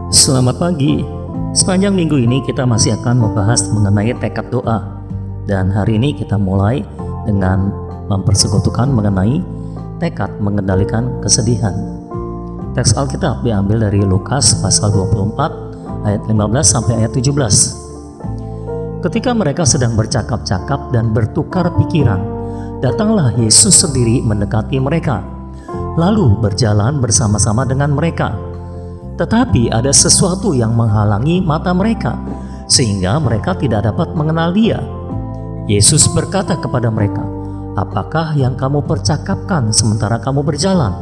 Selamat pagi. Sepanjang minggu ini kita masih akan membahas mengenai tekad doa. Dan hari ini kita mulai dengan mempersekutukan mengenai tekad mengendalikan kesedihan. Teks Alkitab diambil dari Lukas pasal 24 ayat 15 sampai ayat 17. Ketika mereka sedang bercakap-cakap dan bertukar pikiran, datanglah Yesus sendiri mendekati mereka, lalu berjalan bersama-sama dengan mereka. Tetapi ada sesuatu yang menghalangi mata mereka, sehingga mereka tidak dapat mengenal Dia. Yesus berkata kepada mereka, "Apakah yang kamu percakapkan sementara kamu berjalan?"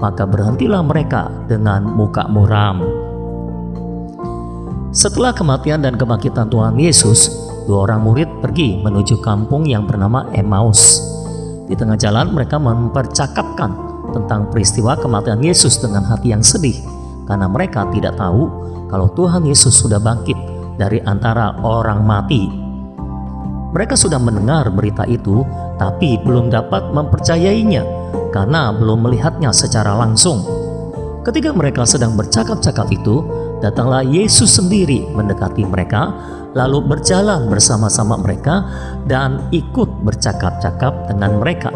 Maka berhentilah mereka dengan muka muram. Setelah kematian dan kebangkitan Tuhan Yesus, dua orang murid pergi menuju kampung yang bernama Emmaus. Di tengah jalan mereka mempercakapkan tentang peristiwa kematian Yesus dengan hati yang sedih, karena mereka tidak tahu kalau Tuhan Yesus sudah bangkit dari antara orang mati. Mereka sudah mendengar berita itu, tapi belum dapat mempercayainya karena belum melihatnya secara langsung. Ketika mereka sedang bercakap-cakap itu, datanglah Yesus sendiri mendekati mereka, lalu berjalan bersama-sama mereka dan ikut bercakap-cakap dengan mereka.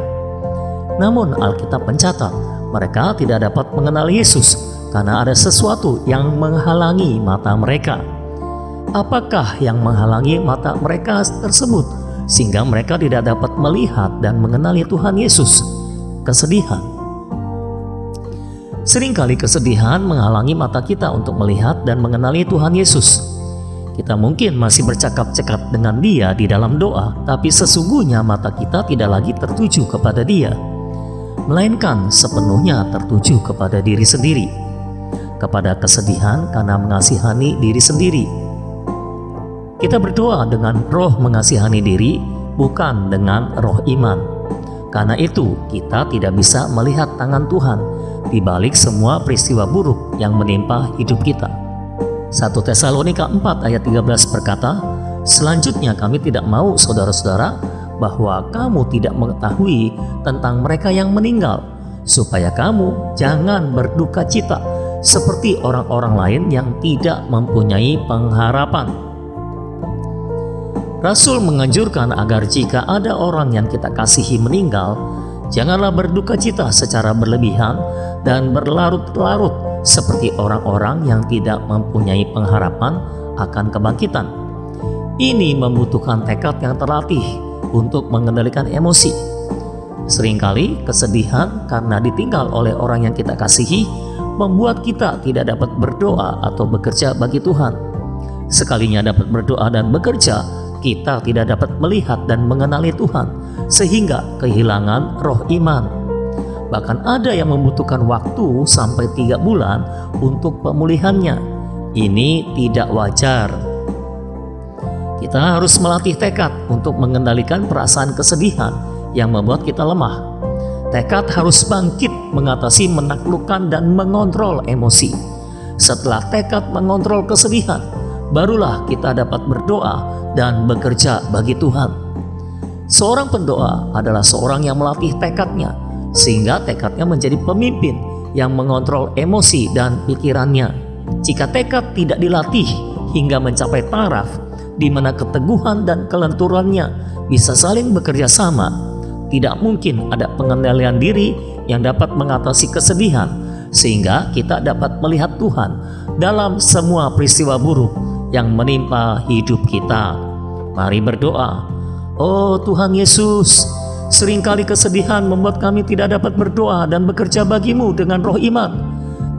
Namun Alkitab mencatat, mereka tidak dapat mengenal Yesus karena ada sesuatu yang menghalangi mata mereka. Apakah yang menghalangi mata mereka tersebut sehingga mereka tidak dapat melihat dan mengenali Tuhan Yesus? Kesedihan. Seringkali kesedihan menghalangi mata kita untuk melihat dan mengenali Tuhan Yesus. Kita mungkin masih bercakap-cakap dengan Dia di dalam doa, tapi sesungguhnya mata kita tidak lagi tertuju kepada Dia, melainkan sepenuhnya tertuju kepada diri sendiri, kepada kesedihan karena mengasihani diri sendiri. Kita berdoa dengan roh mengasihani diri, bukan dengan roh iman. Karena itu kita tidak bisa melihat tangan Tuhan di balik semua peristiwa buruk yang menimpa hidup kita. 1 Tesalonika 4 ayat 13 berkata, "Selanjutnya kami tidak mau saudara-saudara bahwa kamu tidak mengetahui tentang mereka yang meninggal, supaya kamu jangan berduka cita seperti orang-orang lain yang tidak mempunyai pengharapan." Rasul menganjurkan agar jika ada orang yang kita kasihi meninggal, janganlah berduka cita secara berlebihan dan berlarut-larut seperti orang-orang yang tidak mempunyai pengharapan akan kebangkitan. Ini membutuhkan tekad yang terlatih untuk mengendalikan emosi. Seringkali kesedihan karena ditinggal oleh orang yang kita kasihi membuat kita tidak dapat berdoa atau bekerja bagi Tuhan. Sekalinya dapat berdoa dan bekerja, kita tidak dapat melihat dan mengenali Tuhan, sehingga kehilangan roh iman. Bahkan ada yang membutuhkan waktu sampai 3 bulan untuk pemulihannya. Ini tidak wajar. Kita harus melatih tekad untuk mengendalikan perasaan kesedihan yang membuat kita lemah. Tekad harus bangkit mengatasi, menaklukkan, dan mengontrol emosi. Setelah tekad mengontrol kesedihan, barulah kita dapat berdoa dan bekerja bagi Tuhan. Seorang pendoa adalah seorang yang melatih tekadnya, sehingga tekadnya menjadi pemimpin yang mengontrol emosi dan pikirannya. Jika tekad tidak dilatih hingga mencapai taraf di mana keteguhan dan kelenturannya bisa saling bekerja sama, tidak mungkin ada pengendalian diri yang dapat mengatasi kesedihan, sehingga kita dapat melihat Tuhan dalam semua peristiwa buruk yang menimpa hidup kita. Mari berdoa. Oh Tuhan Yesus, seringkali kesedihan membuat kami tidak dapat berdoa dan bekerja bagimu dengan roh iman.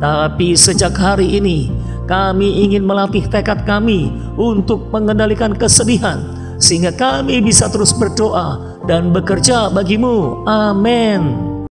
Tapi sejak hari ini kami ingin melatih tekad kami untuk mengendalikan kesedihan, sehingga kami bisa terus berdoa dan bekerja bagimu. Amin.